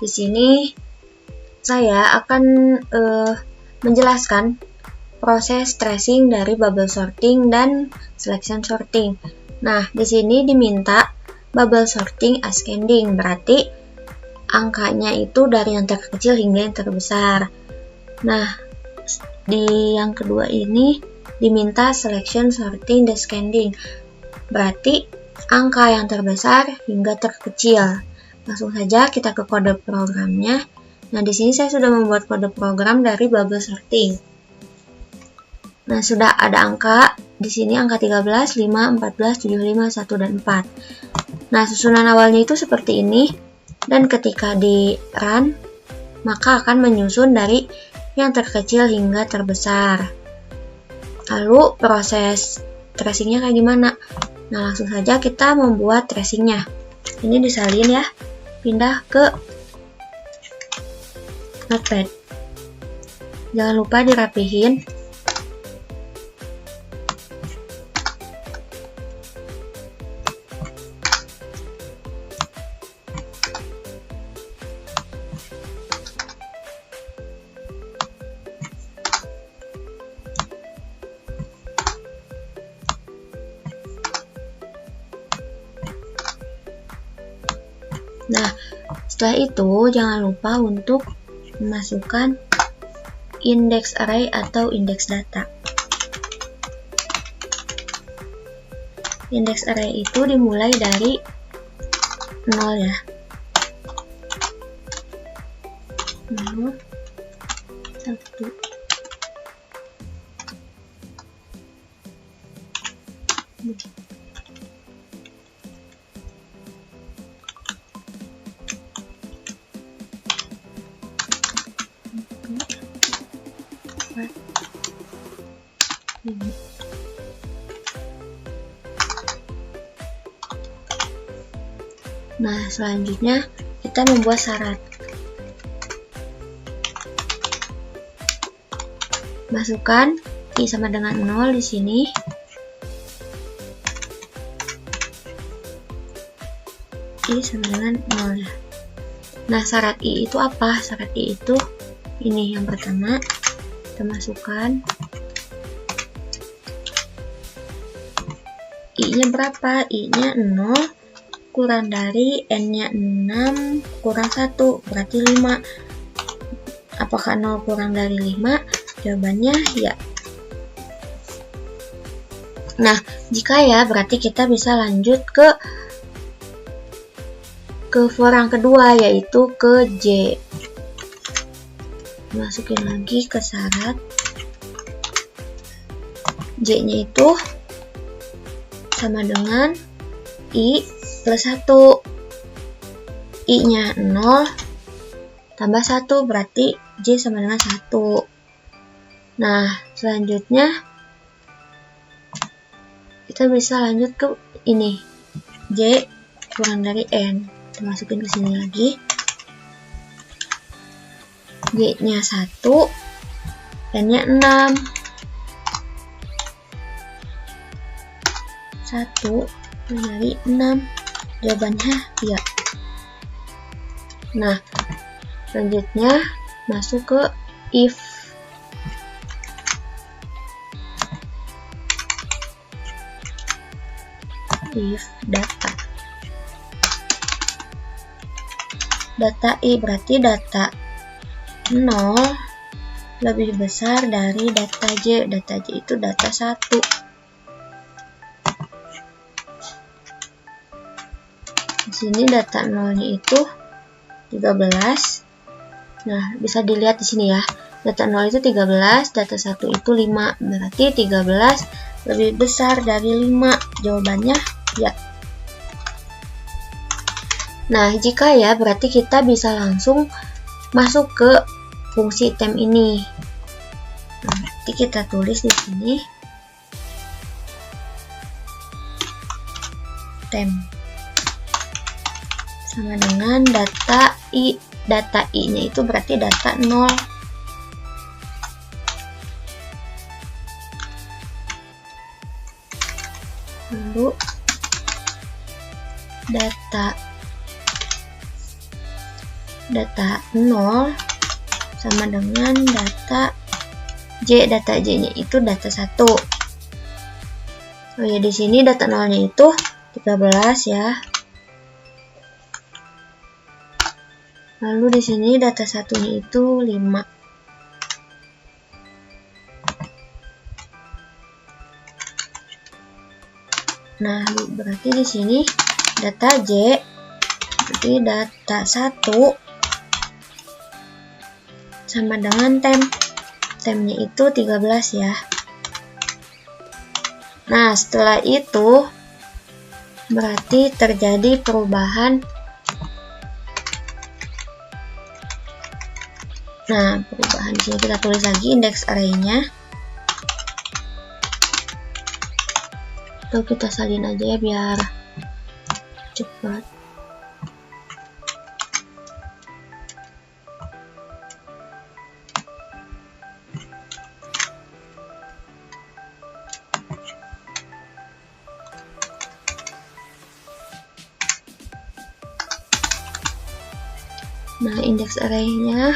di sini saya akan menjelaskan proses tracing dari bubble sorting dan selection sorting. Nah, di sini diminta bubble sorting ascending, berarti angkanya itu dari yang terkecil hingga yang terbesar. Nah, di yang kedua ini diminta selection sorting descending, berarti angka yang terbesar hingga terkecil. Langsung saja kita ke kode programnya. Nah, di sini saya sudah membuat kode program dari bubble sorting. Nah, sudah ada angka di sini, angka 13, 5, 14, 75, 1 dan 4. Nah, susunan awalnya itu seperti ini, dan ketika di run maka akan menyusun dari yang terkecil hingga terbesar. Lalu proses tracingnya kayak gimana? Nah, langsung saja kita membuat tracingnya. Ini disalin ya, pindah ke Notepad. Jangan lupa dirapihin. Nah, setelah itu jangan lupa untuk memasukkan index array atau index data. Index array itu dimulai dari 0 ya. 0, 1. Nah, selanjutnya kita membuat syarat. Masukkan I sama dengan 0 di sini. I sama dengan 0 ya. Nah, syarat I itu apa? Syarat I itu ini yang pertama. Kita masukkan I-nya berapa? I-nya 0 kurang dari N-nya 6 kurang 1, berarti 5. Apakah 0 kurang dari 5? Jawabannya ya. Nah, jika ya, berarti kita bisa lanjut ke for yang kedua, yaitu ke J. Masukin lagi ke syarat. J-nya itu sama dengan I plus 1. I-nya 0 tambah 1, berarti J sama dengan 1. Nah, selanjutnya kita bisa lanjut ke ini, J kurang dari N. Kita masukin ke sini lagi. J-nya 1, N-nya 6. 1 dari 6. Jawabannya ya. Nah, selanjutnya masuk ke if. If data. Data I berarti data 0 lebih besar dari data J. Data J itu data 1. Di sini data 0-nya itu 13. Nah, bisa dilihat di sini ya. Data 0 itu 13, data 1 itu 5. Berarti 13 lebih besar dari 5. Jawabannya ya. Nah, jika ya, berarti kita bisa langsung masuk ke fungsi temp ini. Nah, nanti kita tulis di sini temp sama dengan data I. Data I-nya itu berarti data 0. Lalu data data 0 sama dengan data J. Data J-nya itu data 1. Oh ya, di sini data 0-nya itu 13 ya. Lalu di sini data 1-nya itu 5. Nah, berarti di sini data J, berarti data 1 sama dengan temp-nya itu 13 ya. Nah, setelah itu berarti terjadi perubahan. Nah, perubahan di sini kita tulis lagi indeks array-nya. Atau kita salin aja ya biar cepat. Nah, indeks array-nya.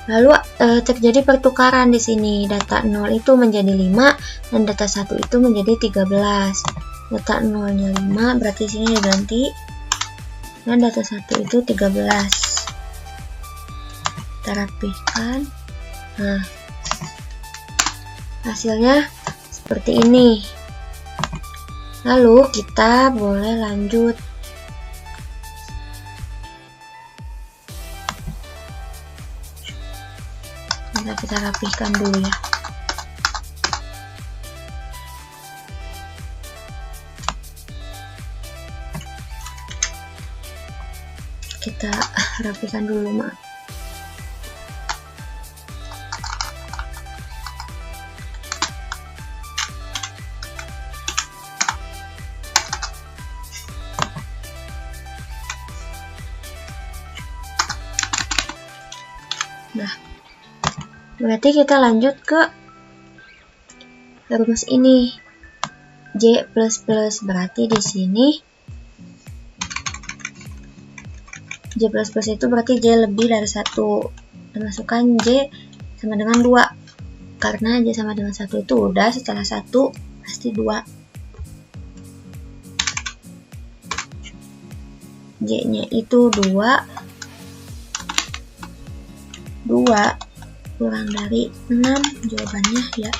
Lalu terjadi pertukaran di sini. Data 0 itu menjadi 5 dan data 1 itu menjadi 13. Data 0-nya 5 berarti sini diganti dan data 1 itu 13. Kita rapihkan. Nah, hasilnya seperti ini. Lalu kita boleh lanjut. Kita rapihkan dulu ya. Kita rapihkan dulu, maaf. Nah, berarti kita lanjut ke rumus ini. J++ berarti di sini J++ itu berarti J lebih dari 1. Kita masukkan J sama dengan 2. Karena J sama dengan 1 itu udah, setelah 1 pasti 2. J-nya itu 2 kurang dari 6 jawabannya ya.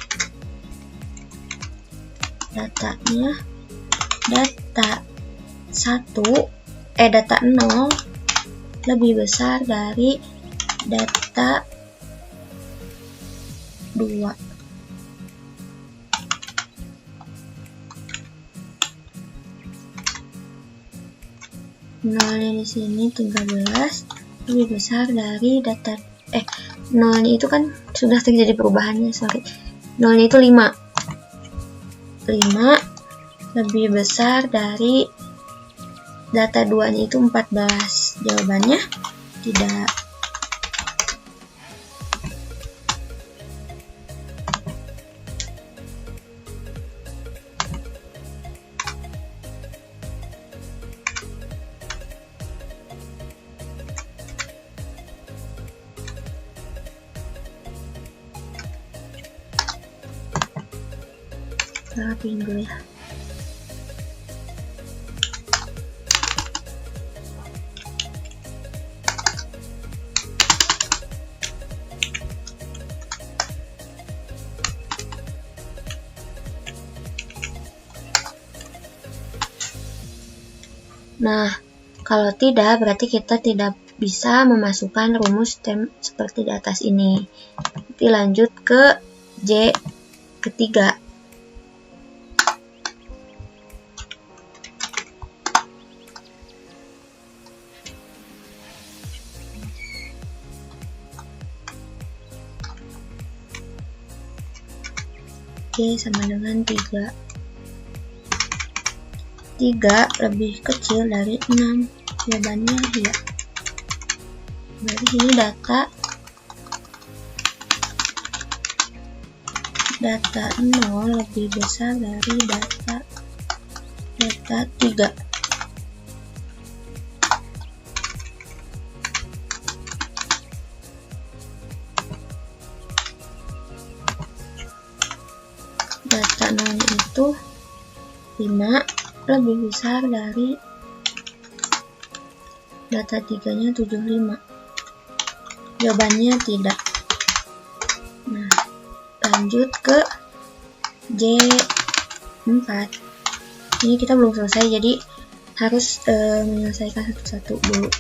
Datanya data 0 lebih besar dari data 2. Nolnya di sini 13 lebih besar dari data nolnya itu kan sudah terjadi perubahannya, nolnya itu 5 lebih besar dari data 2 nya itu 14. Jawabannya tidak. Rapiin dulu ya. Nah, kalau tidak berarti kita tidak bisa memasukkan rumus temp seperti di atas ini. Nanti lanjut ke J ketiga. J sama dengan 3. 3 lebih kecil dari 6. Jawabannya ya. Berarti ini data 0 lebih besar dari data 3. itu 5 lebih besar dari data 3-nya 75? Jawabannya tidak. Nah, lanjut ke J4. Ini kita belum selesai, jadi harus menyelesaikan satu-satu dulu.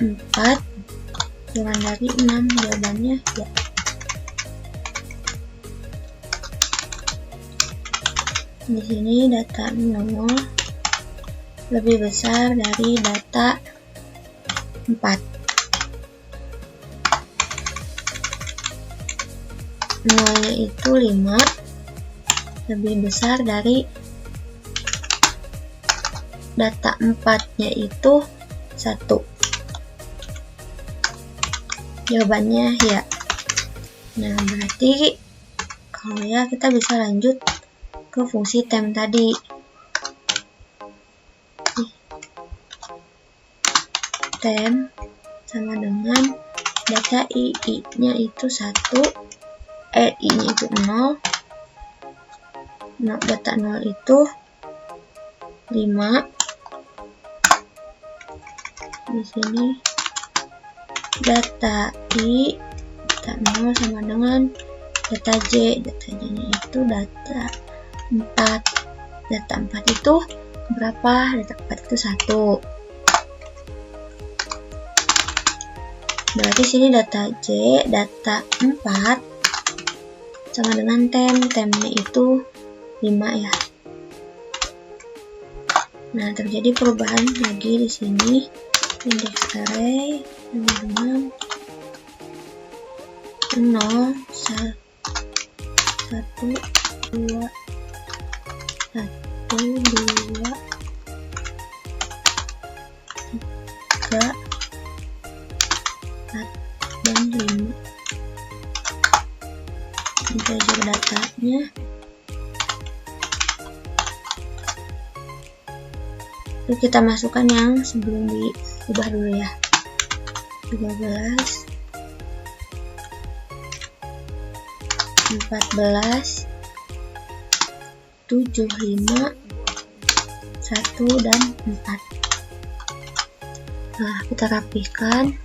4 kurang dari 6, jawabannya ya. Di sini data 0 lebih besar dari data 4. 0-nya itu 5 lebih besar dari data 4-nya itu 1. Jawabannya ya. Nah, berarti kalau ya kita bisa lanjut ke fungsi temp tadi. Temp sama dengan data i-nya itu 1, i-nya itu 0, data 0 itu 5. Di sini data i, data 0 sama dengan data j, data j-nya itu data 4. Data 4 itu berapa? Data 4 itu 1. Berarti sini data j, data 4 sama dengan temp. Tempnya itu 5 ya. Nah, terjadi perubahan lagi di sini. Indeks array sama dengan 0, 1, 2, 1, 2, 3, 4, dan 5. Integer datanya itu kita masukkan yang sebelum diubah dulu ya. 13, 14, 75, 1, dan 4. Nah, kita rapihkan.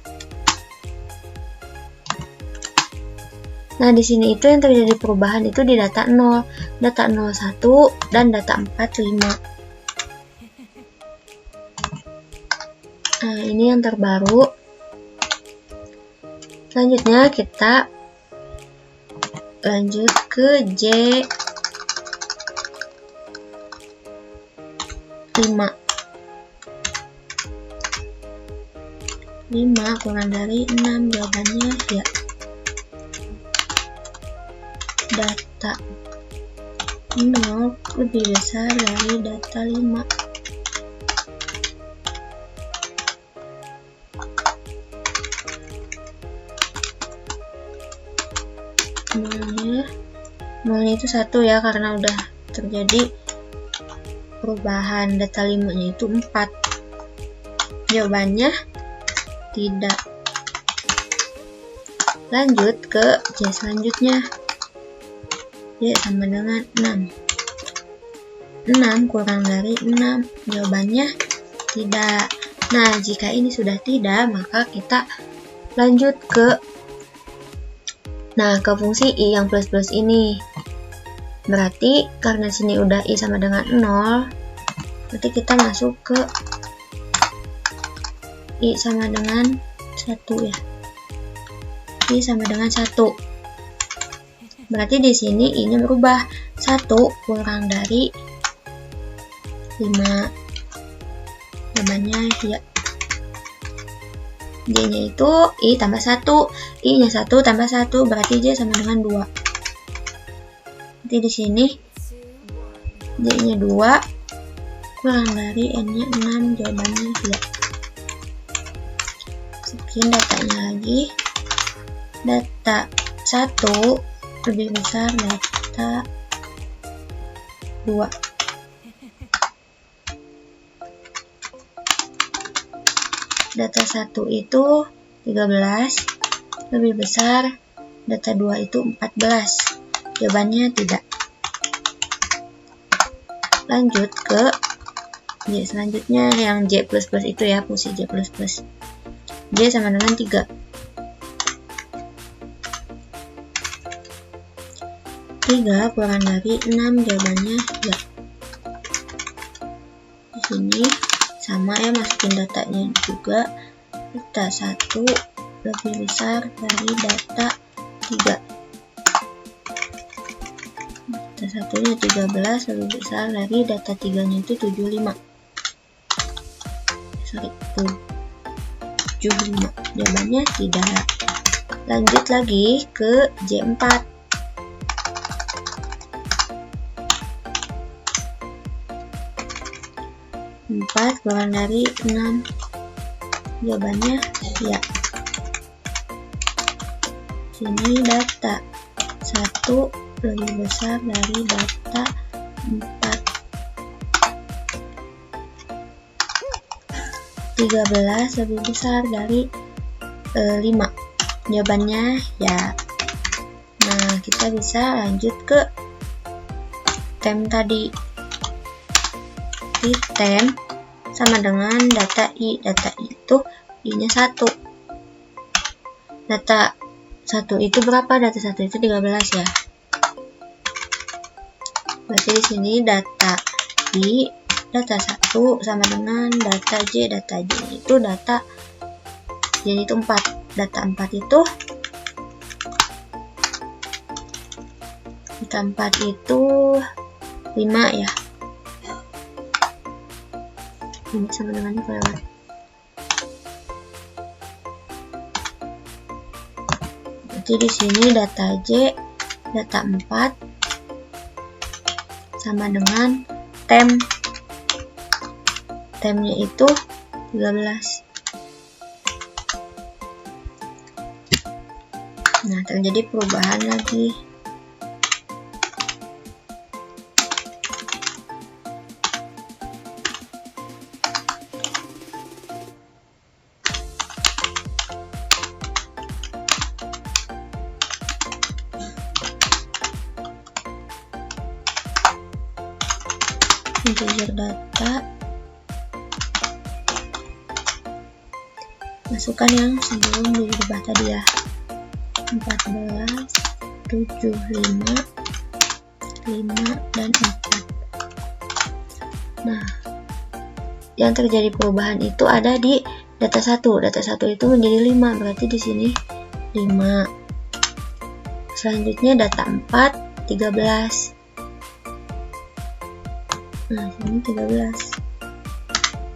Nah, di sini itu yang terjadi perubahan itu di data 0, data 0, 1, dan data 4, 5. Nah, ini yang terbaru. Selanjutnya kita lanjut ke J5. 5 kurang dari 6, jawabannya ya. Data 0 lebih besar dari data 5. Nolnya itu 1 ya, karena udah terjadi perubahan. Data 5-nya itu 4. Jawabannya tidak. Lanjut ke J selanjutnya. J sama dengan 6. 6 kurang dari 6, jawabannya tidak. Nah, jika ini sudah tidak, maka kita lanjut ke fungsi i yang plus-plus ini. Berarti karena sini udah i sama dengan 0, berarti kita masuk ke i sama dengan 1 ya. I sama dengan 1. Berarti di sini i-nya berubah. 1 kurang dari 5. Jawabannya ya. J-nya itu i tambah 1. I-nya 1 tambah 1, berarti J sama dengan 2. Jadi di sini J-nya 2 kurang dari N-nya 6, jawabannya ya. Sekian datanya lagi. Data 1 lebih besar data 2. Data 1 itu 13 lebih besar data 2 itu 14. Jawabannya tidak. lanjut ke J selanjutnya, yang J++ itu ya, fungsi J++. J sama dengan 3. 3 kurang dari 6, jawabannya ya. Di sini sama ya, masukin datanya juga. Data 1 lebih besar dari data 3. Data 1-nya 13 lebih besar dari data 3-nya itu 75. 75. Jawabannya tidak. Lanjut lagi ke J4. 4 kurang dari 6, jawabannya ya. Sini data 1 lebih besar dari data 4. 13 lebih besar dari 5, jawabannya ya. Nah, kita bisa lanjut ke tem tadi. Di tem sama dengan data I. Data I itu I-nya 1. Data 1 itu berapa? Data 1 itu 13 ya. Berarti di sini data I, data 1 sama dengan data J. Data J itu data J itu 4. Data 4 itu data 4 itu 5 ya. Ini sama dengan kelewat. Berarti di sini data J, data 4 sama dengan tem. Temnya itu 13. Nah, terjadi perubahan lagi. Integer data, masukkan yang sebelum dirubah tadi ya, 14, 7, 5, 5, dan 4. Nah, yang terjadi perubahan itu ada di data 1. Data 1 itu menjadi 5, berarti di sini 5. Selanjutnya data 4, 13. Nah, sini 13.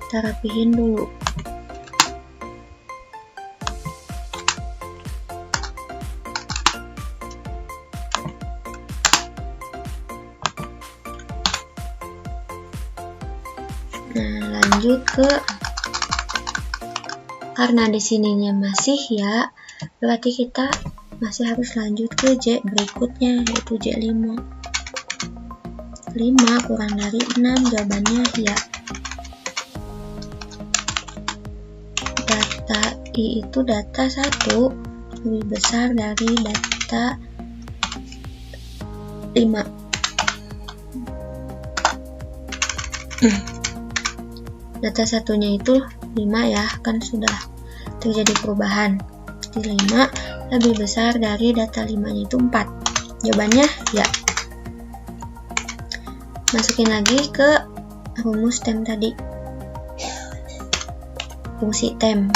Kita rapihin dulu. Nah, lanjut ke, karena di sininya masih ya, berarti kita masih harus lanjut ke J berikutnya, yaitu J5. 5 kurang dari 6, jawabannya ya. Data I itu data 1 lebih besar dari data 5. Data satunya itu 5 ya, kan sudah terjadi perubahan. Di 5 lebih besar dari data 5-nya itu 4. Jawabannya ya. Masukin lagi ke rumus tem tadi, fungsi tem.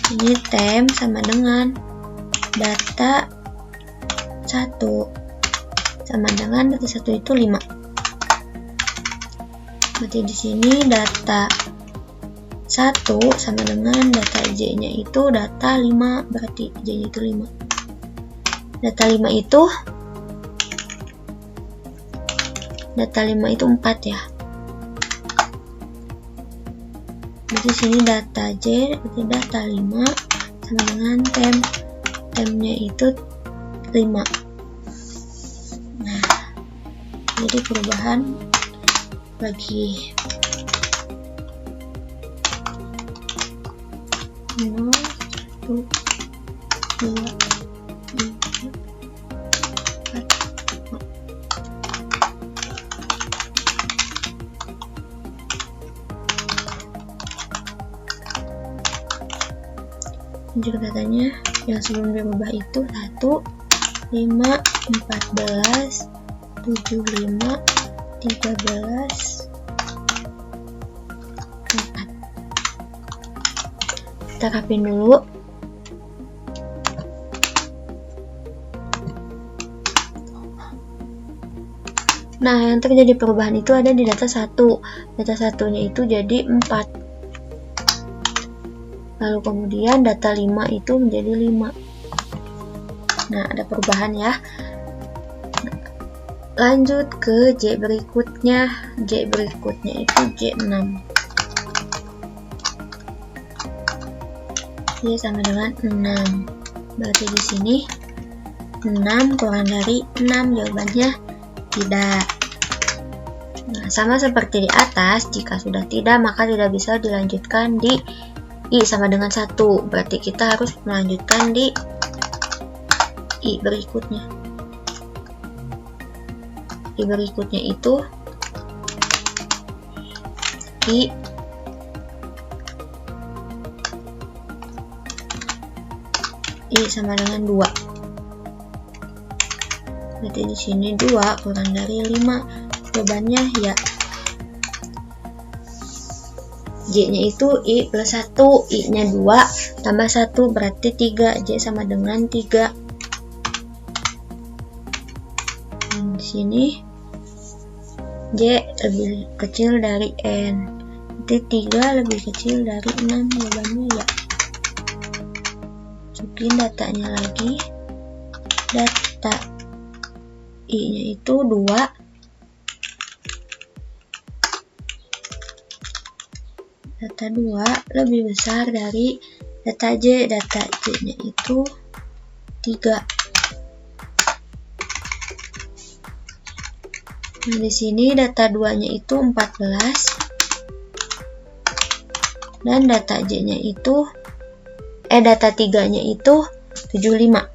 Ini tem sama dengan data 1 sama dengan data 1 itu 5. Berarti di sini data 1 sama dengan data J-nya itu data 5, berarti J-nya itu 5. Data 5 itu 4 ya. Berarti sini data J, berarti data 5 sama dengan temnya itu 5. Nah, jadi perubahan bagi 0, 1, 2, 3, 4, 5. Tunjuk datanya yang sebelum dirubah itu 1, 5, 14, 75, 13, 4. Kita rapin dulu. Nah, yang terjadi perubahan itu ada di data 1. Data 1-nya itu jadi 4. Lalu kemudian data 5 itu menjadi 5. Nah, ada perubahan ya. Lanjut ke J berikutnya. J berikutnya itu J6. J sama dengan 6. Berarti di sini 6 kurang dari 6, jawabannya tidak. Nah, sama seperti di atas, jika sudah tidak maka tidak bisa dilanjutkan di I sama dengan 1. Berarti kita harus melanjutkan di I berikutnya. I berikutnya itu I sama dengan 2. Berarti di sini 2 kurang dari 5. Jawabannya ya. J-nya itu I plus 1. I-nya 2 tambah 1 berarti 3. J sama dengan 3. Dan di sini J lebih kecil dari N. Berarti 3 lebih kecil dari 6. Jawabannya ya. Masukin datanya lagi. Data I-nya itu 2. Data 2 lebih besar dari data J. Data J-nya itu 3. Nah, di sini data 2-nya itu 14. Dan data J-nya itu data 3-nya itu 75.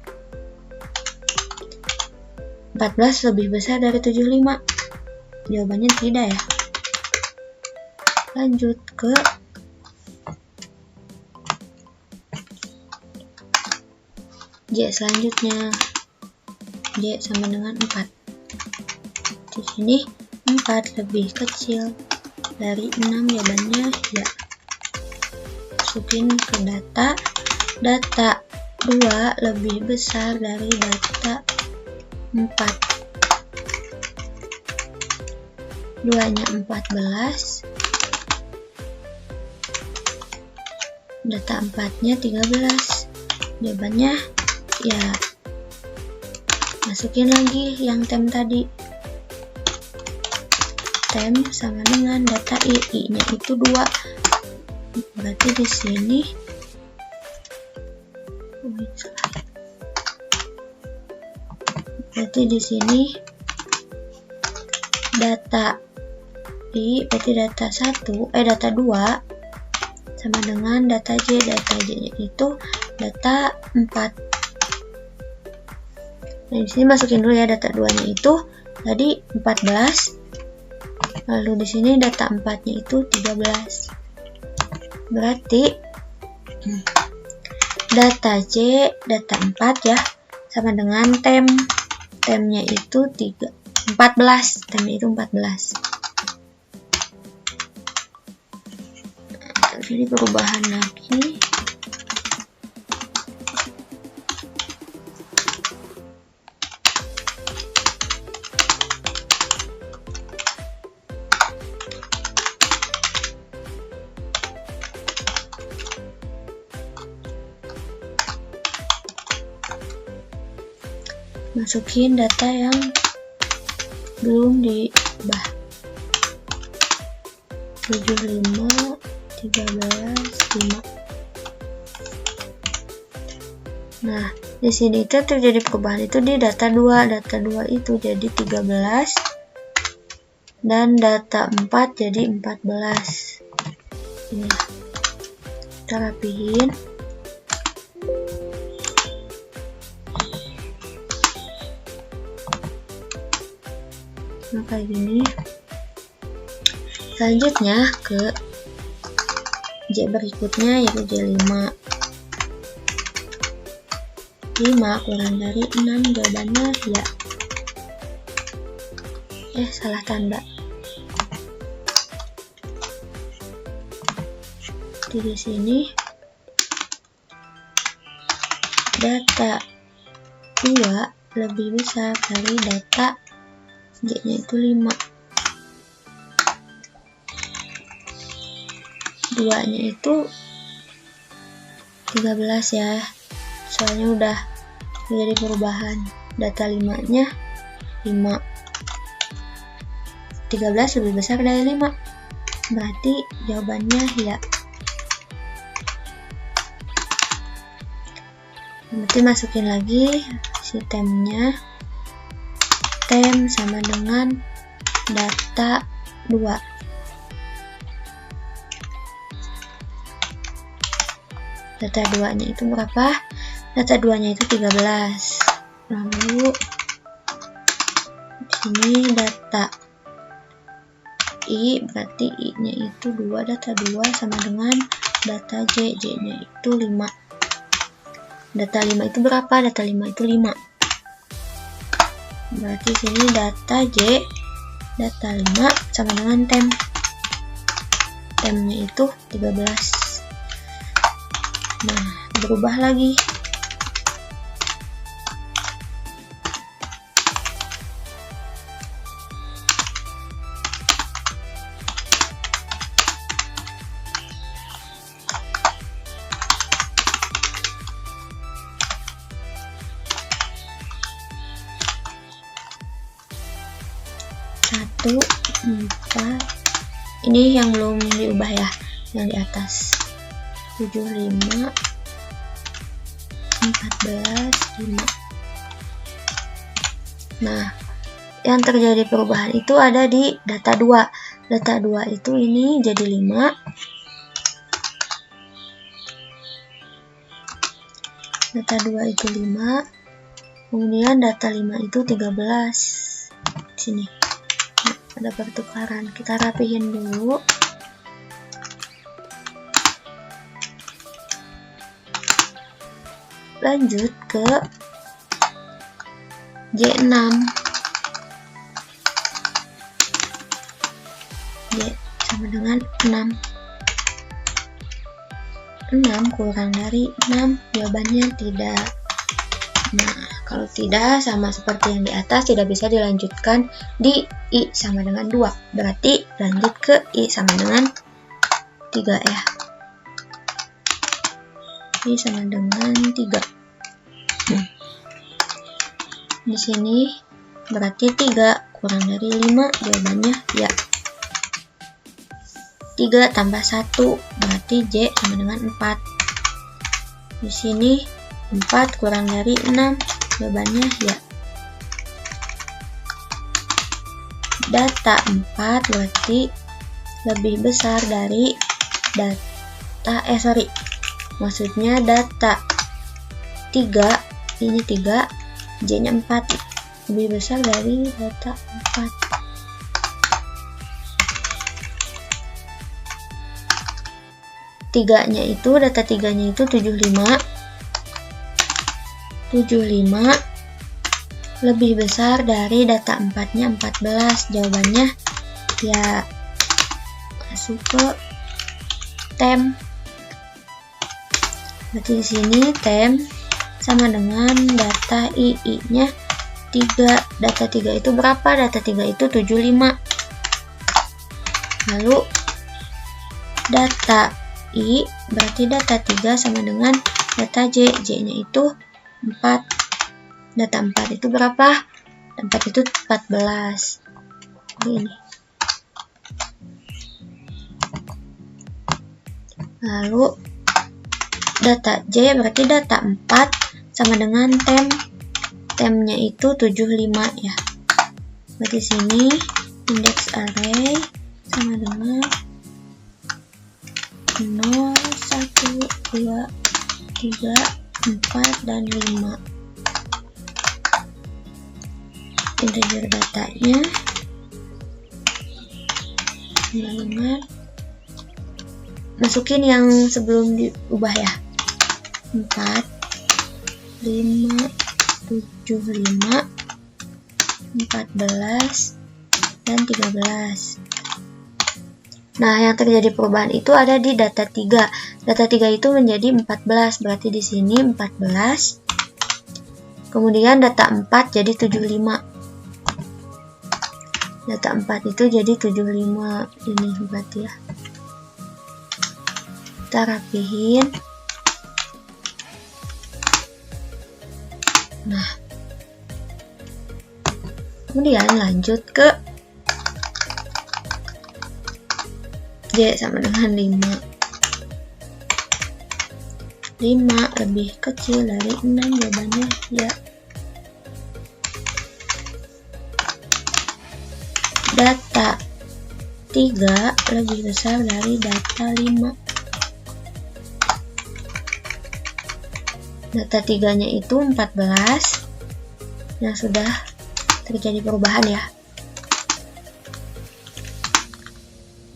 14 lebih besar dari 75. Jawabannya tidak ya. Lanjut ke J selanjutnya. J sama dengan 4. Di sini 4 lebih kecil dari 6, jawabannya ya. Masukin ke data. Data 2 lebih besar dari data 4. 2-nya 14. Data 4-nya 13. Jawabannya ya. Masukin lagi yang tem tadi. Tem sama dengan data I. I-nya itu 2. Berarti di sini data I berarti data 1 data 2 sama dengan data J. Data J-nya itu data 4. Nah, di sini masukin dulu ya data 2-nya itu tadi 14. Lalu di sini data 4-nya itu 13. Berarti data J, data 4 ya, sama dengan tem. Temnya itu 14. Temnya itu 14. Jadi perubahan lagi. Masukin data yang belum diubah. 75, 13, 5. Nah, di sini itu terjadi perubahan itu di data 2. Data 2 itu jadi 13 dan data 4 jadi 14. Ini kita rapihin. Nah, kayak gini. Selanjutnya ke J berikutnya yaitu J5. 5 kurang dari 6, jawabannya ya. Salah tanda. Di sini data 2 lebih besar dari data J-nya itu 5. 2-nya itu 13 ya. Soalnya udah jadi perubahan. Data 5-nya 5. 13 lebih besar dari 5. Berarti jawabannya ya. Berarti masukin lagi si temnya. Tem sama dengan data 2. Data 2-nya itu berapa? Data 2-nya itu 13. Lalu di sini data I, berarti I-nya itu 2, data 2 sama dengan data J, J-nya itu 5. Data 5 itu berapa? Data 5 itu 5. Berarti sini data J, data 5 sama dengan tem. Temnya itu 13. Nah, berubah lagi. Satu, 4. Ini yang belum diubah ya, yang di atas. 75, 14, 5. Nah, yang terjadi perubahan itu ada di data 2. Data 2 itu ini jadi 5. Data 2 itu 5. Kemudian data 5 itu 13. Sini. Nah, ada pertukaran. Kita rapihin dulu. Lanjut ke J6. J sama dengan 6. 6 kurang dari 6, jawabannya tidak. Nah, kalau tidak, sama seperti yang di atas, tidak bisa dilanjutkan di I sama dengan 2. Berarti lanjut ke I sama dengan 3 ya. I sama dengan 3. Di sini berarti 3 kurang dari 5, jawabannya ya. 3 tambah 1 berarti J sama dengan 4. Di sini 4 kurang dari 6, jawabannya ya. Data 4 berarti lebih besar dari data maksudnya data 3, ini 3, J-nya 4, lebih besar dari data 4. Data 3-nya itu 75. 75 lebih besar dari data 4-nya 14. Jawabannya ya masuk ke tem. Berarti di sini tem sama dengan data I-nya 3. Data 3 itu berapa? Data 3 itu 75. Lalu data I berarti data 3 sama dengan data J. J-nya itu 4. Data 4 itu berapa? 4 itu 14. Ini. Lalu data J berarti data 4 sama dengan tem. Temnya itu 75 ya. Berarti sini indeks array sama dengan 0, 1, 2, 3, 4, dan 5. Integer datanya dengan masukin yang sebelum diubah ya. 4 75, 14, dan 13. Nah, yang terjadi perubahan itu ada di data 3. Data 3 itu menjadi 14, berarti di sini 14. Kemudian data 4 jadi 75. Data 4 itu jadi 75 ini berarti ya. Kita rapihin. Nah, kemudian lanjut ke J sama dengan 5. 5 lebih kecil dari 6, jawabannya ya. Data 3 lebih besar dari data 5. Data 3-nya itu 14 yang sudah terjadi perubahan ya.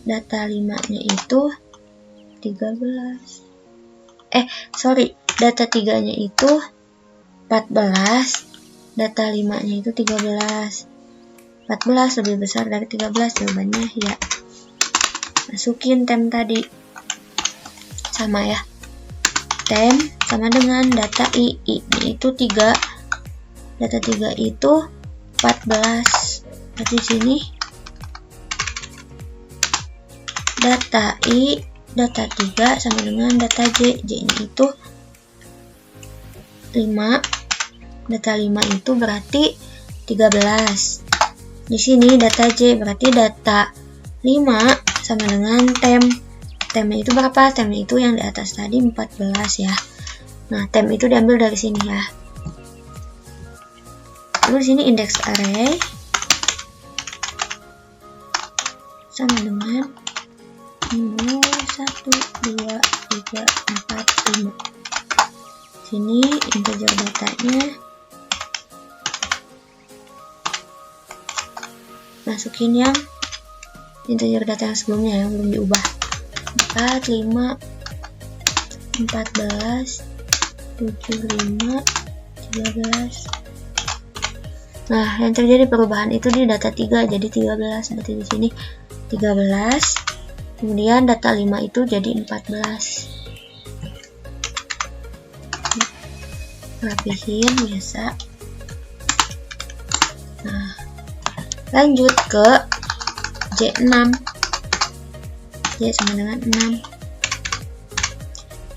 Data 5-nya itu 13. Data 3-nya itu 14, data 5-nya itu 13. 14 lebih besar dari 13, jawabannya ya. Masukin tem tadi. Sama ya. Tem sama dengan data I. I-nya itu 3. Data 3 itu 14. Berarti sini data I, data 3 sama dengan data J. J-nya itu 5. Data 5 itu berarti 13. Di sini data J berarti data 5 sama dengan tem. Temnya itu berapa? Temnya itu yang di atas tadi 14 ya. Nah, tem itu diambil dari sini ya. Lalu di sini indeks array sama dengan 0, 1, 2, 3, 4, 5. Sini integer datanya. Masukin yang integer data yang sebelumnya yang belum diubah. 4, 5, 14, 75, 13. Nah, yang terjadi perubahan itu di data 3 jadi 13. Berarti di sini 13. Kemudian data 5 itu jadi 14. Rapihin biasa. Nah, lanjut ke J6. J sama dengan 6.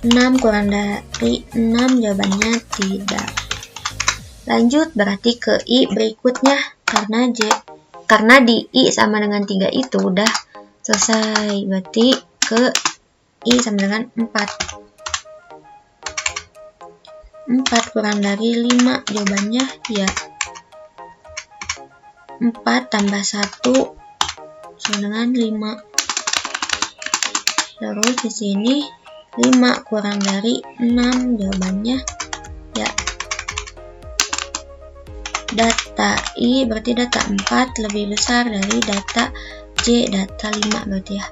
6 kurang dari 6, jawabannya tidak. Lanjut berarti ke I berikutnya, karena di I sama dengan 3 itu udah selesai. Berarti ke I sama dengan 4. 4 kurang dari 5, jawabannya ya. 4 tambah 1 sama dengan 5. Terus di sini 5 kurang dari 6, jawabannya ya. Data I berarti data 4 lebih besar dari data J, data 5 berarti ya.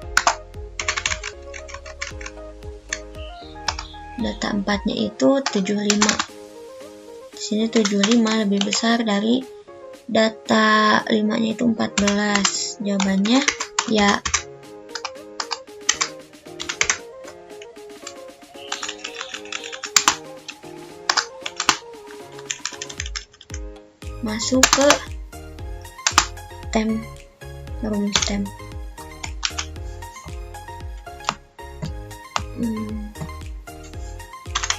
Data 4-nya itu 75. Di sini 75 lebih besar dari data 5-nya itu 14. Jawabannya ya. Masuk ke tem, rumus tem.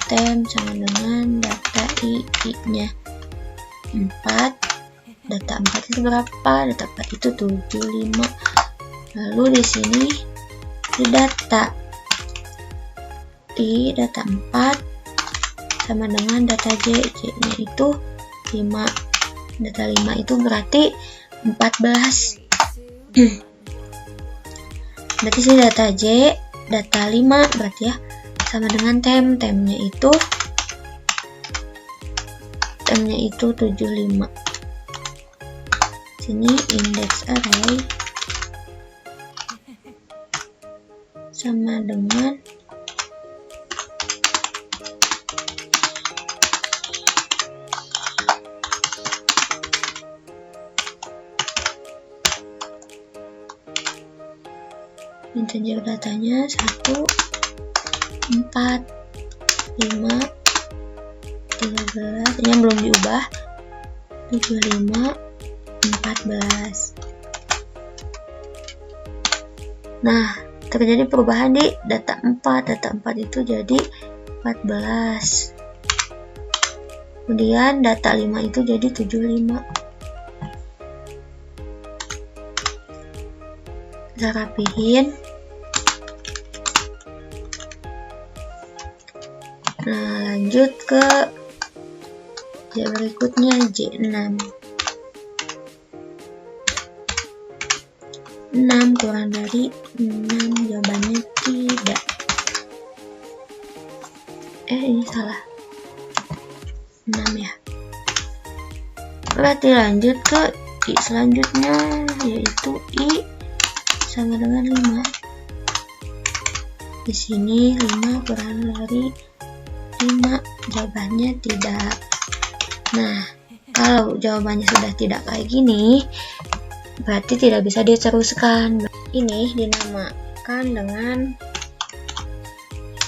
Tem sama dengan data I-nya 4. Data 4 itu berapa? Data 4 itu 75. Lalu di sini di data I, data 4 sama dengan data J. J-nya itu 5. Data 5 itu berarti 14. Berarti sini data J, data 5 berarti ya sama dengan tem. Temnya itu 75. Sini indeks array sama dengan integer datanya 1, 4, 5, 13, ini yang belum diubah, 75, 14. Nah, terjadi perubahan di data 4. Data 4 itu jadi 14. Kemudian data 5 itu jadi 75. Kita rapihin. Nah, lanjut ke J berikutnya, J6. 6 kurang dari 6, jawabannya tidak. Ini salah. 6 ya. Berarti lanjut ke I selanjutnya, yaitu I sama dengan 5. Di sini 5 kurang dari 5, jawabannya tidak. Nah, kalau jawabannya sudah tidak kayak gini, berarti tidak bisa diteruskan. Ini dinamakan dengan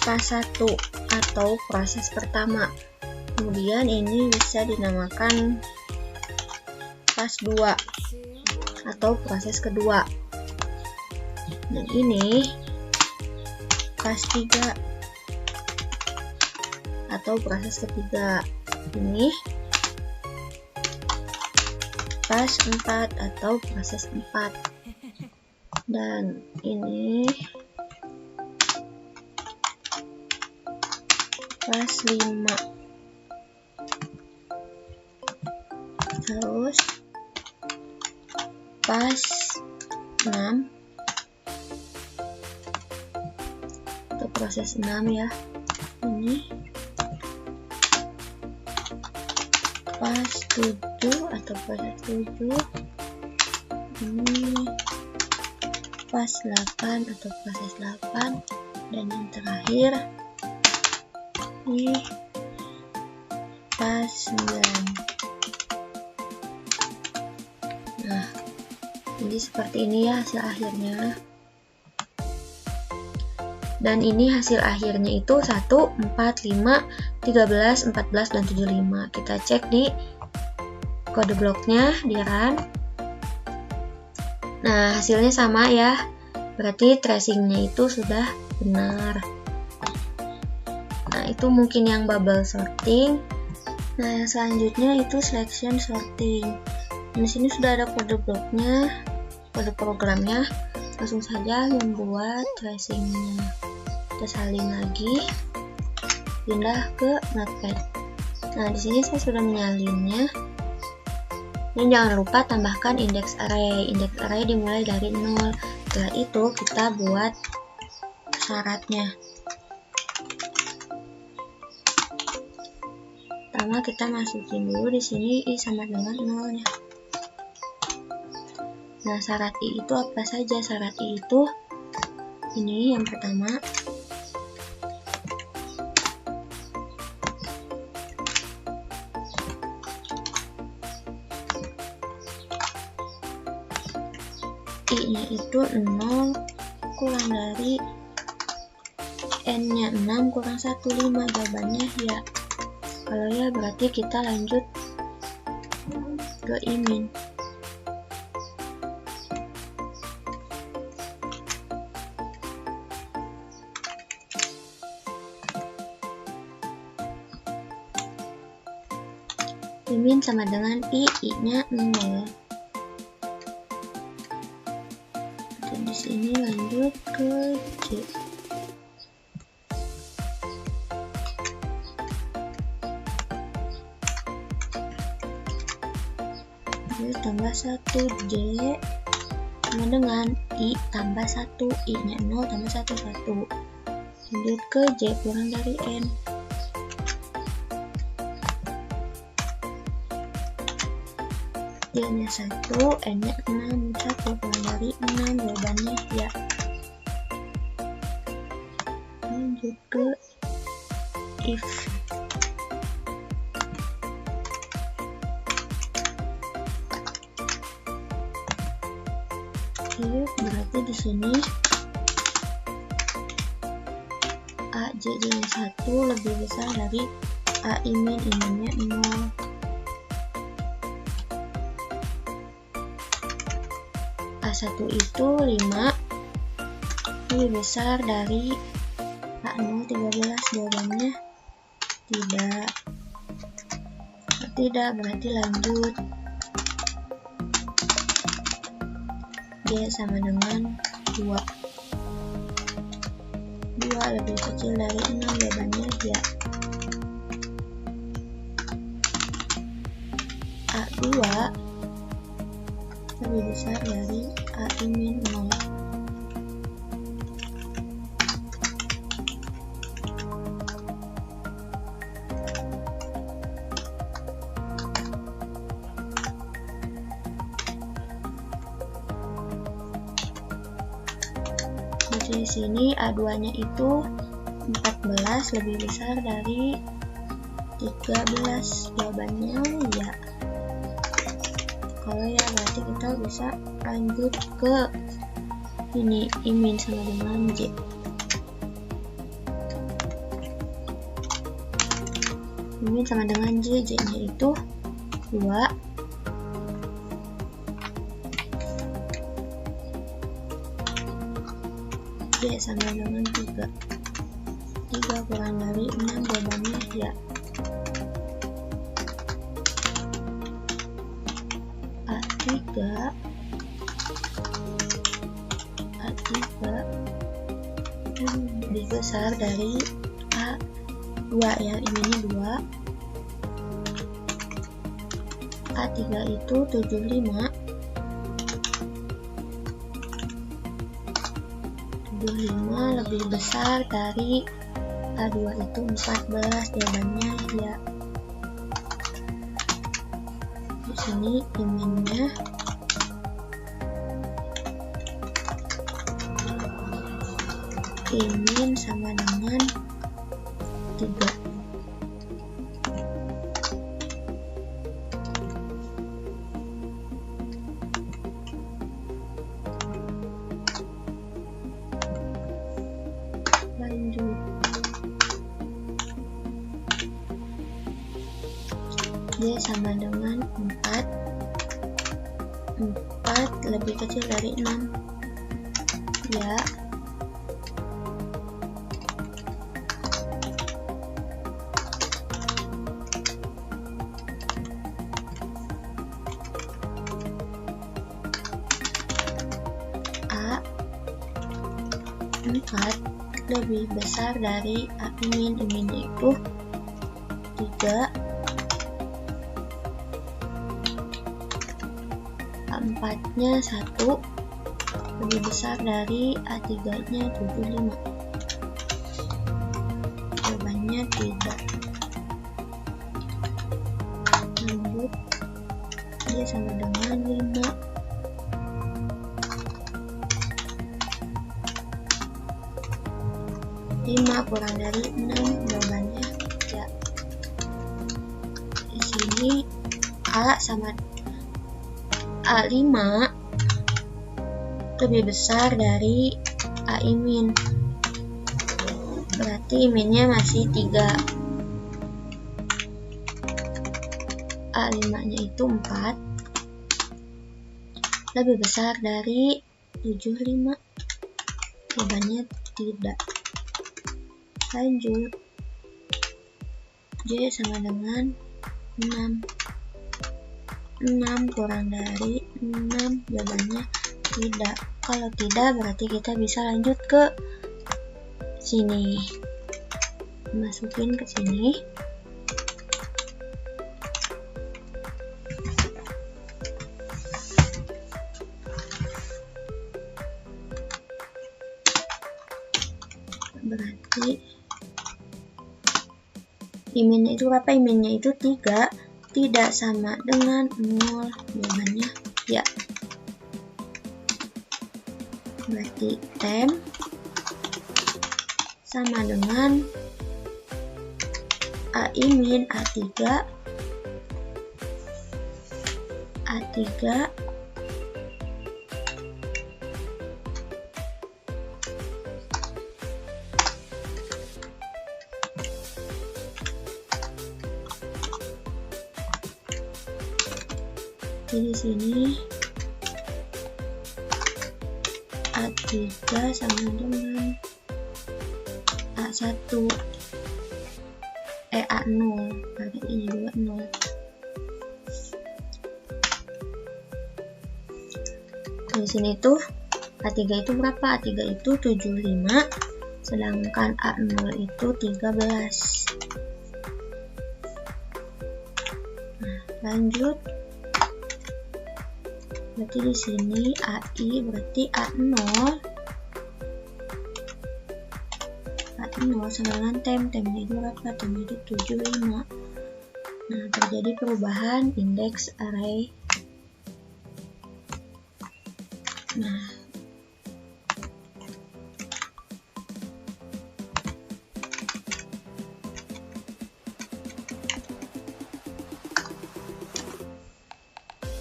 fase 1 atau proses pertama. Kemudian ini bisa dinamakan fase 2 atau proses kedua. Dan ini fase 3 atau proses ketiga. Ini fase 4 atau proses 4. Dan ini fase 5. Terus fase 6 atau proses 6 ya. Ini fase 7 atau proses 7. Ini fase 8 atau proses 8. Dan yang terakhir ini fase 9. Nah, jadi seperti ini ya hasil akhirnya. Dan ini hasil akhirnya itu 1, 4, 5, 13, 14, dan 75. Kita cek di kode bloknya di run. Nah, hasilnya sama ya. Berarti tracingnya itu sudah benar. Nah, itu mungkin yang bubble sorting. Nah, yang selanjutnya itu selection sorting. Di sini sudah ada kode bloknya, kode programnya. Langsung saja membuat tracingnya. Kita salin lagi, pindah ke Notepad. Nah, di sini saya sudah menyalinnya. Dan jangan lupa tambahkan index array. Index array dimulai dari 0. Setelah itu kita buat syaratnya. Pertama kita masukin dulu di sini I sama dengan 0-nya. Nah, syarat I itu apa saja? Syarat I itu ini yang pertama. I-nya itu 0 kurang dari N-nya 6 kurang 1, 5. Jawabannya ya. Kalau ya berarti kita lanjut ke I-min. I-min sama dengan I-nya 0. Dan di sini lanjut ke J. J tambah 1 J sama dengan I tambah 1, I-nya 0 tambah 1, 1. Lanjut ke J kurang dari N. J-nya 1, N-nya 6, 1 kurang dari 6, jawabannya ya. Lanjut ke if. If berarti di sini J-nya 1 lebih besar dari AI min, iminnya 0. A1 itu 5 lebih besar dari A0 13, jawabannya tidak, berarti lanjut. J sama dengan 2 lebih kecil dari 6, jawabannya ya. A2 lebih besar dari AI min 0. Di sini A2-nya itu 14 lebih besar dari 13, jawabannya ya. Kalau ya berarti kita bisa lanjut ke ini, I min sama dengan J. I min sama dengan J, J-nya itu 2. J sama dengan 3 kurang dari 6, jawabannya ya. A3 lebih besar dari A2 ya, ini 2. A3 itu 75 lebih besar dari A2 itu 14, jawabannya ya. Di sini iminnya imin sama dengan 3. Lanjut. J sama dengan 4 lebih kecil dari 6 ya. A4 lebih besar dari AI min, iminnya itu 3. A4-nya 1 lebih besar dari A3-nya 75, jawabannya tidak. Lanjut, dia sama dengan 5. Kurang dari 6, jawabannya ya. Di sini A sama A5 lebih besar dari AI min, berarti minnya masih 3. A5-nya itu 4 lebih besar dari 75, jawabannya tidak. Lanjut, J sama dengan 6 kurang dari 6, jawabannya tidak. Kalau tidak berarti kita bisa lanjut ke sini, masukin ke sini. Berarti iminnya itu berapa? Iminnya itu 3, tidak sama dengan 0, jawabannya ya. Berarti tem sama dengan AI min A3 Berarti di sini A3 sama dengan A1 A0, berarti ini juga 0. Di sini tuh A3 itu berapa? A3 itu 75, sedangkan A0 itu 13. Nah, lanjut. Berarti di sini AI berarti A0 sama dengan temnya itu berapa? Temnya itu 75. Nah, terjadi perubahan indeks array. Nah,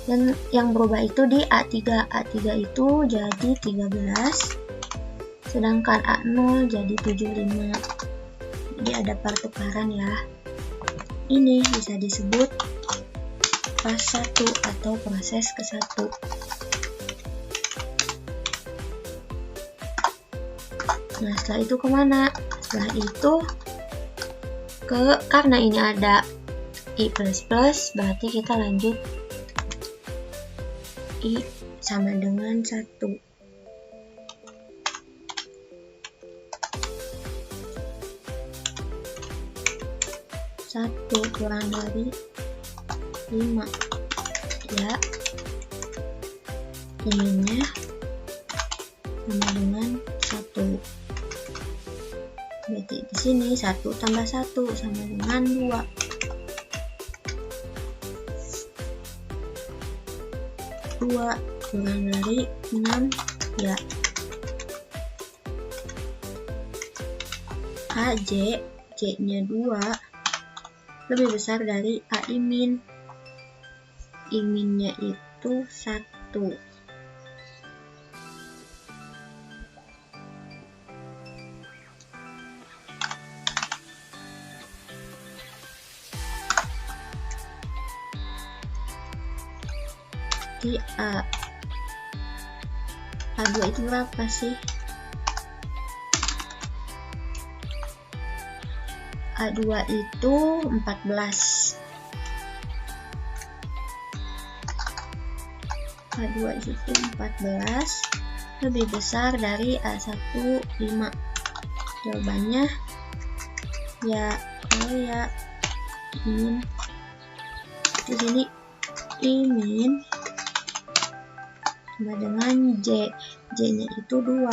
dan yang berubah itu di A3 itu jadi 13, sedangkan A0 jadi 75. Jadi ada pertukaran ya. Ini bisa disebut fase 1 atau proses ke-1. Nah, setelah itu kemana? Setelah itu karena ini ada I++, berarti kita lanjut I sama dengan 1. 1 kurang dari 5 ya, ininya sama dengan 1. Berarti di sini 1 tambah 1 sama dengan 2. 2 kurang dari 6 ya. AJ, J-nya 2 lebih besar dari AI min. I minnya itu 1. Di A2 itu berapa sih? A2 itu 14. A2 itu 14 lebih besar dari A1 5. Jawabannya ya min. Di sini I min sama dengan J. J-nya itu 2.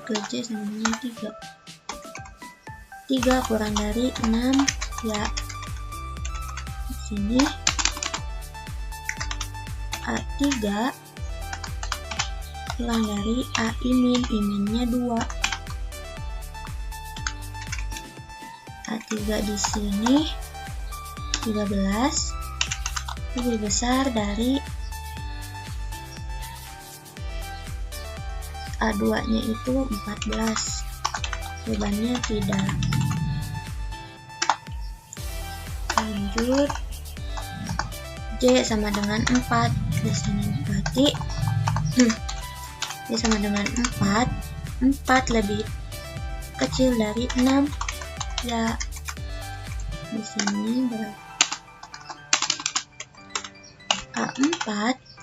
Ke J sama dengan 3. 3 kurang dari 6 ya. Di sini A3 kurang dari AI min. I minnya 2. A3 di sini 13 lebih besar dari A2-nya itu 14. Jawabannya tidak. Lanjut. J sama dengan 4. Di sini berarti J sama dengan 4. 4 lebih kecil dari 6 ya. Di sini berarti A4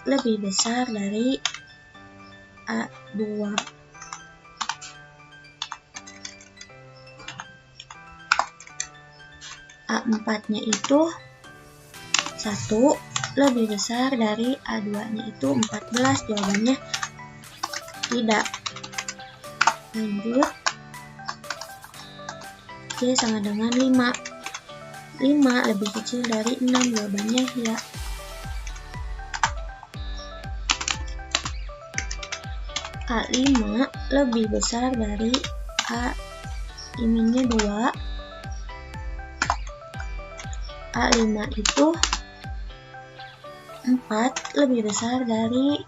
lebih besar dari A2. A4-nya itu 1 lebih besar dari A2-nya itu 14. Jawabannya tidak. Lanjut. J sama dengan 5. 5 lebih kecil dari 6. Jawabannya ya. A5 lebih besar dari A minnya 2. A5 itu 4 lebih besar dari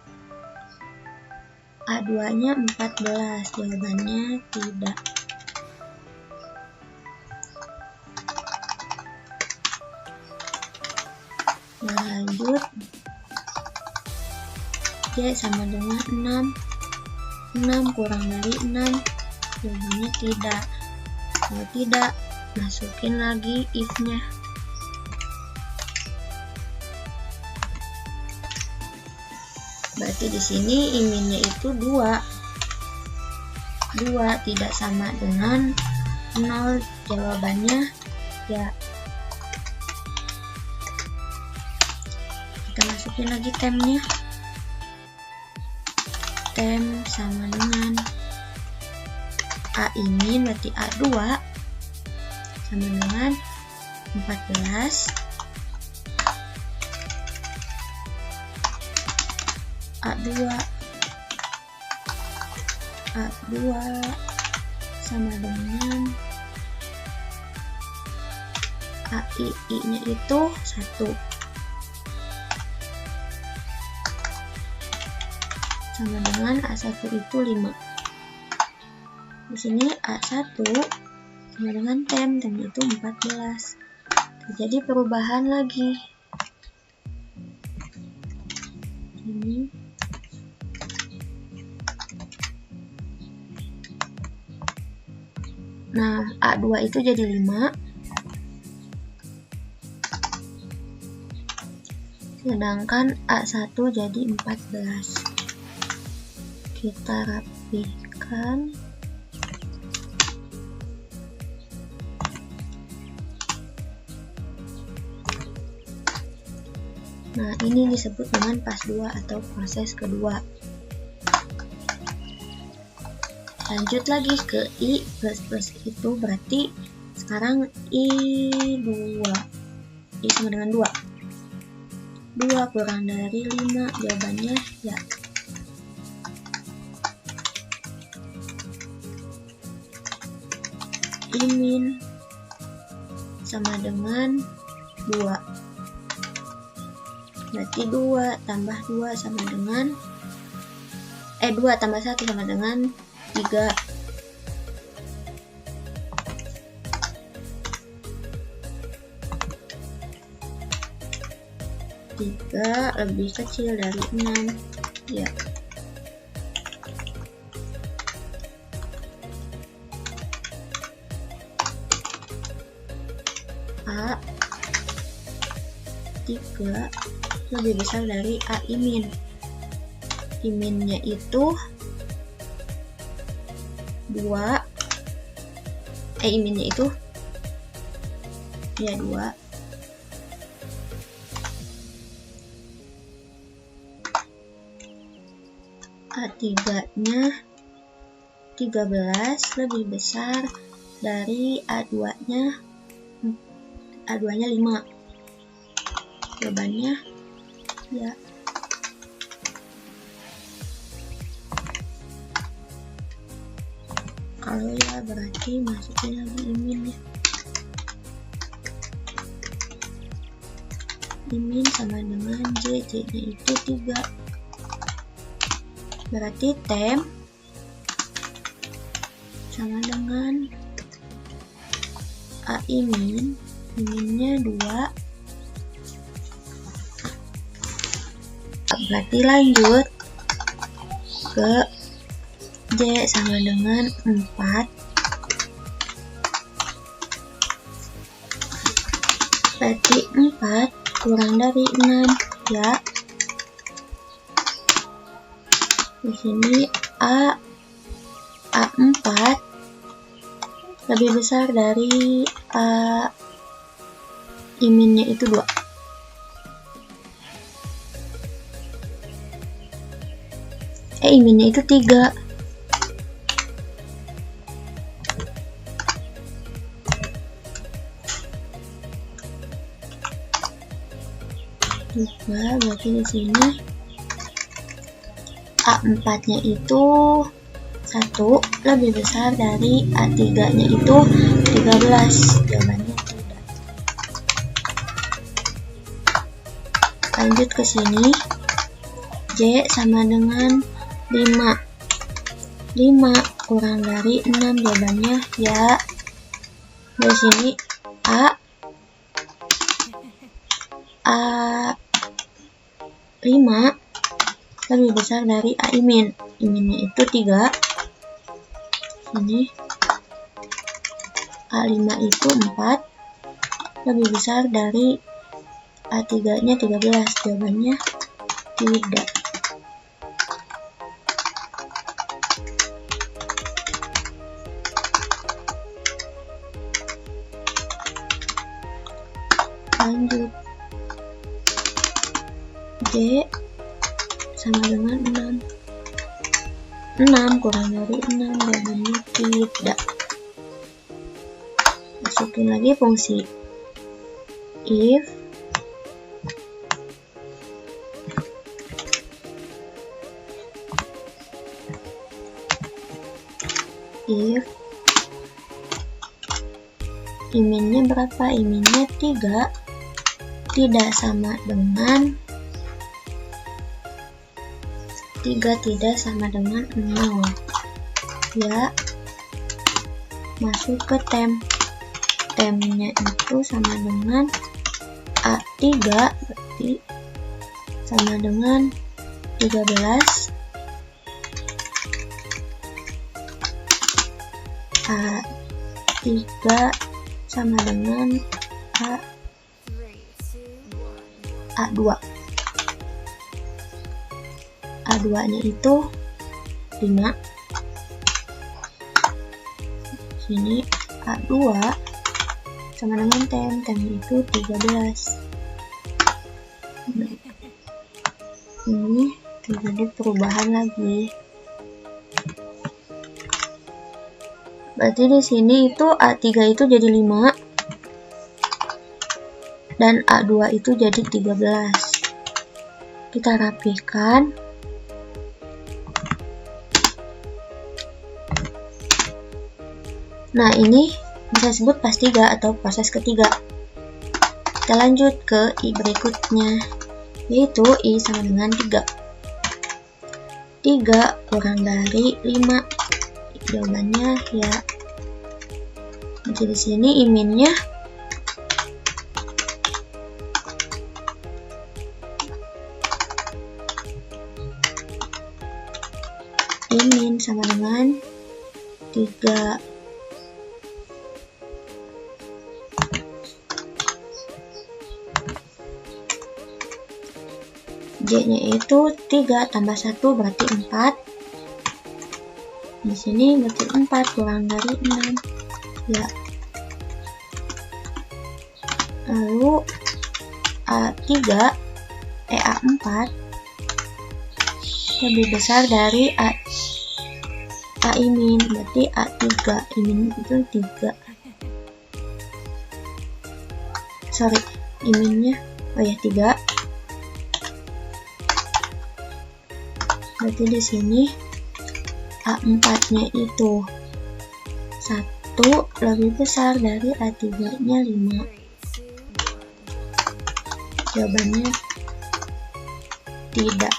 A2-nya 14. Jawabannya tidak. J sama dengan 6. 6 kurang dari 6, jawabannya tidak. Kalau tidak, masukin lagi if-nya. Berarti di sini iminnya itu 2. 2 tidak sama dengan 0, jawabannya ya. Kita masukin lagi temnya. Tem sama dengan A imin, berarti A2 sama dengan 14. A2 sama dengan AI nya itu 1 sama dengan A1 itu 5. Di sini A1 sama dengan temnya itu 14. Terjadi perubahan lagi. Ini nah, A2 itu jadi 5. Sedangkan A1 jadi 14. Kita rapikan. Nah, ini disebut dengan pas 2 atau proses kedua. Lanjut lagi ke I plus itu, berarti sekarang I2. I sama dengan 2. 2 kurang dari 5, jawabannya ya. Imin sama dengan 2. Berarti 2 tambah 2 sama dengan 2 tambah 1 sama dengan 3. 3 lebih kecil dari 6 ya. A3 lebih besar dari A imin. Iminnya itu 2. Iminnya itu ya 2. A3-nya 13 lebih besar dari A2-nya. A2-nya 5. Jawabannya ya. Kalau ya berarti masukin lagi imin ya. Imin sama dengan J, J-nya itu 3. Berarti tem sama dengan A imin, iminnya 2. Berarti lanjut ke J sama dengan 4. Berarti 4 kurang dari 6 ya. Di sini A4 lebih besar dari A iminnya itu 2. Iminnya itu 3. Berarti di sini A4-nya itu 1 lebih besar dari A3-nya itu 13. Jawabannya tidak. Lanjut ke sini. J sama dengan 5. 5 kurang dari 6, jawabannya ya. Di sini A5 lebih besar dari A imin. Iminnya itu 3. Ini A5 itu 4, lebih besar dari A3 nya 13. Jawabannya tidak. Lanjut, J sama dengan 6. 6 kurang dari 6, jawabannya tidak. Masukin lagi fungsi if iminnya berapa? Iminnya 3 tidak sama dengan 0. Ya, masuk ke temnya itu sama dengan A3, berarti sama dengan 13. A3 sama dengan A2. A2 nya itu 5. Sini A2 sama dengan temnya itu 13. Ini terjadi perubahan lagi. Berarti di sini itu A3 itu jadi 5 dan A2 itu jadi 13. Kita rapihkan. Nah, ini bisa disebut pas 3 atau proses ketiga. Kita lanjut ke I berikutnya, yaitu I sama dengan 3. 3 kurang dari 5. Jawabannya ya. Jadi di sini iminnya sama dengan 3. J-nya itu 3 tambah 1 berarti 4. Di sini berarti 4 kurang dari 6. Ya. Lalu A4 lebih besar dari A imin, berarti A3. Imin itu 3. Iminnya ya 3. Berarti di sini A4-nya itu 1 lebih besar dari A3-nya 5. Jawabannya tidak.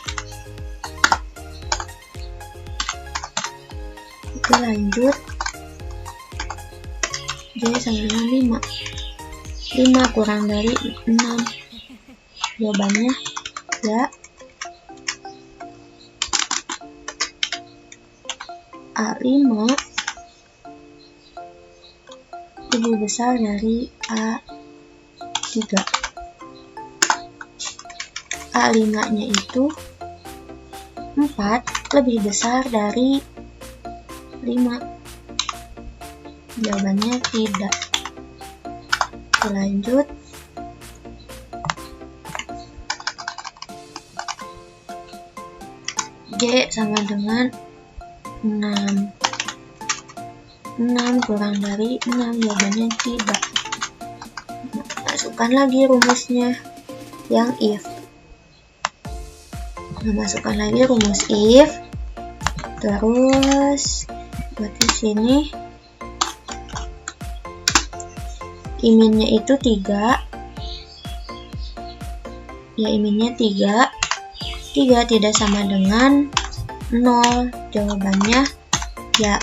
Kita lanjut. J sama dengan 5. 5 kurang dari 6. Jawabannya ya. A5 lebih besar dari A3. A5-nya itu 4 lebih besar dari 5. Jawabannya tidak. Lanjut. J sama dengan 6. 6 kurang dari 6, jawabannya tidak. Masukkan lagi rumusnya yang if. Masukkan lagi rumus if. Terus berarti sini iminnya itu 3. Ya, iminnya 3. 3 tidak sama dengan 0. Jawabannya ya.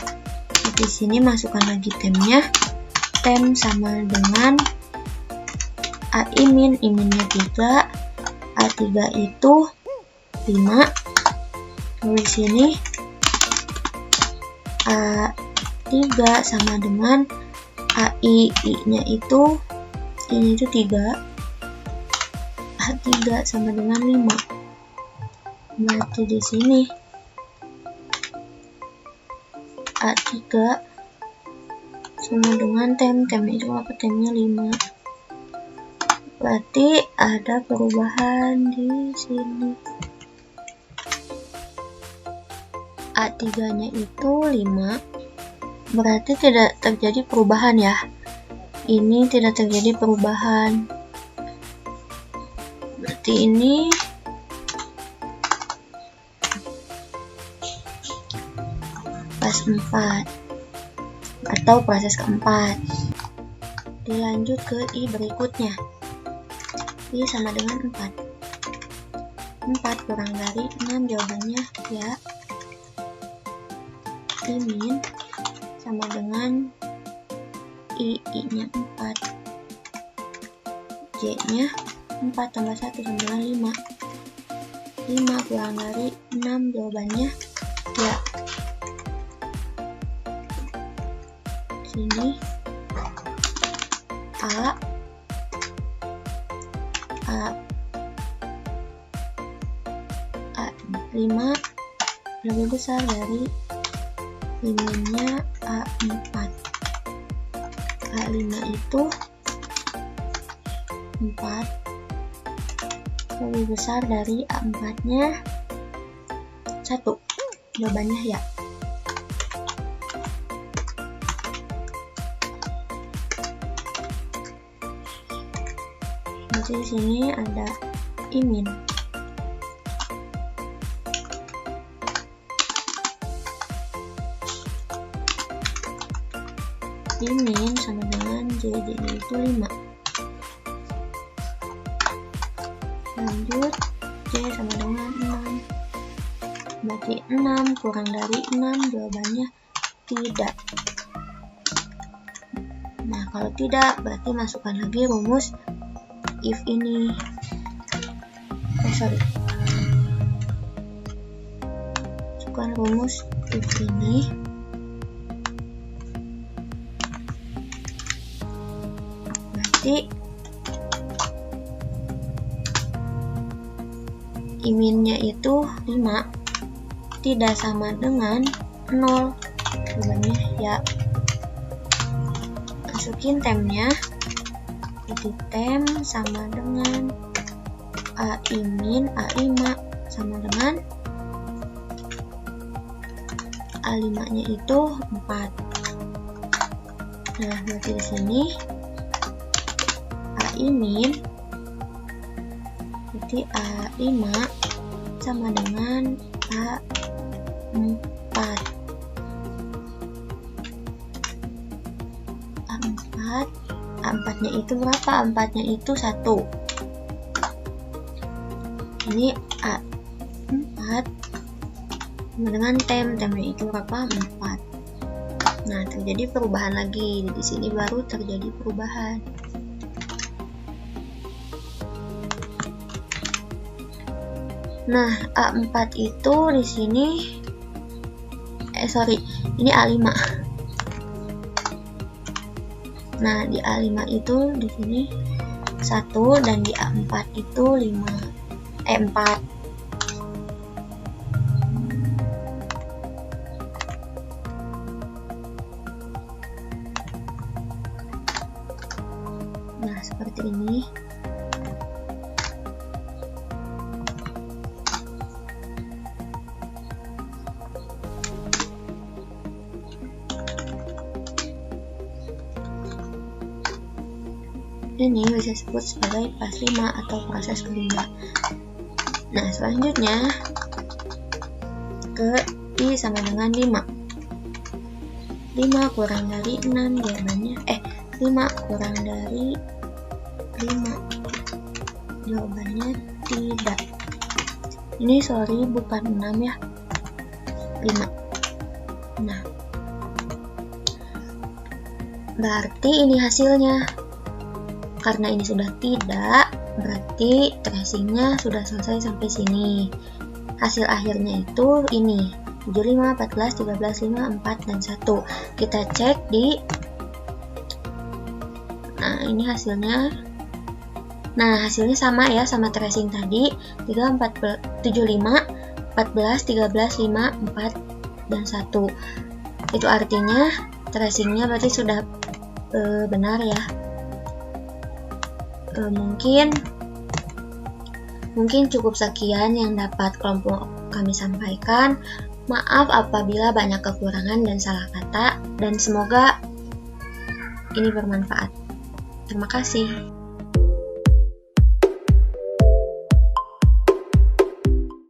Di sini masukkan lagi temnya. Tem sama dengan A imin, iminnya 3. A3 itu 5. Di sini A3 sama dengan AI, I-nya itu ini itu 3. A3 sama dengan 5. Berarti di sini A3 sama dengan temnya itu apa? Temnya 5. Berarti ada perubahan di sini. A3-nya itu 5. Berarti tidak terjadi perubahan ya. Ini tidak terjadi perubahan. Berarti ini pas 4 atau proses keempat. Dilanjut ke I berikutnya. I sama dengan 4. 4 kurang dari 6 jawabannya ya. I min sama dengan I-nya 4. J-nya 4 tambah 1 sama dengan 5. 5 kurang dari 6 jawabannya ya. Sini A5 lebih besar dari limanya A4. A5 itu 4 lebih besar dari A4-nya 1. Jawabannya ya. Berarti di sini ada I min. I min sama dengan J-nya itu 5. Lanjut J sama dengan 6. Berarti 6 kurang dari 6 jawabannya tidak. Nah, kalau tidak berarti masukkan lagi rumus if ini. Masukkan rumus if ini. Berarti I min-nya itu 5 tidak sama dengan 0. Jawabannya ya. Masukin temnya. Jadi tem sama dengan AI min A5 sama dengan A5-nya itu 4. Nah, berarti di sini AI min berarti A5 sama dengan A4. A4-nya itu berapa? A4-nya itu 1. Ini A4 sama dengan temnya itu berapa? 4. Nah, terjadi perubahan lagi. Di sini baru terjadi perubahan. Nah, A4 itu di sini ini A5. Nah, di A5 itu di sini 1 dan di A4 itu 4. Nah, seperti ini. Ini bisa disebut sebagai pas 5 atau proses kelima. Nah, selanjutnya ke I sama dengan 5. 5 kurang dari 6 jawabannya 5 kurang dari 5 jawabannya tidak. Ini bukan 6 ya, 5. Nah, berarti ini hasilnya. Karena ini sudah tidak, berarti tracingnya sudah selesai sampai sini. hasil akhirnya itu ini 75, 14, 13, 5, 4, dan 1. Kita cek di, nah ini hasilnya. Nah hasilnya sama ya, sama tracing tadi, 3, 4, 75, 14, 13, 5, 4, dan 1. Itu artinya tracingnya berarti sudah benar ya. Mungkin cukup sekian yang dapat kelompok kami sampaikan. Maaf apabila banyak kekurangan dan salah kata, dan semoga ini bermanfaat. Terima kasih.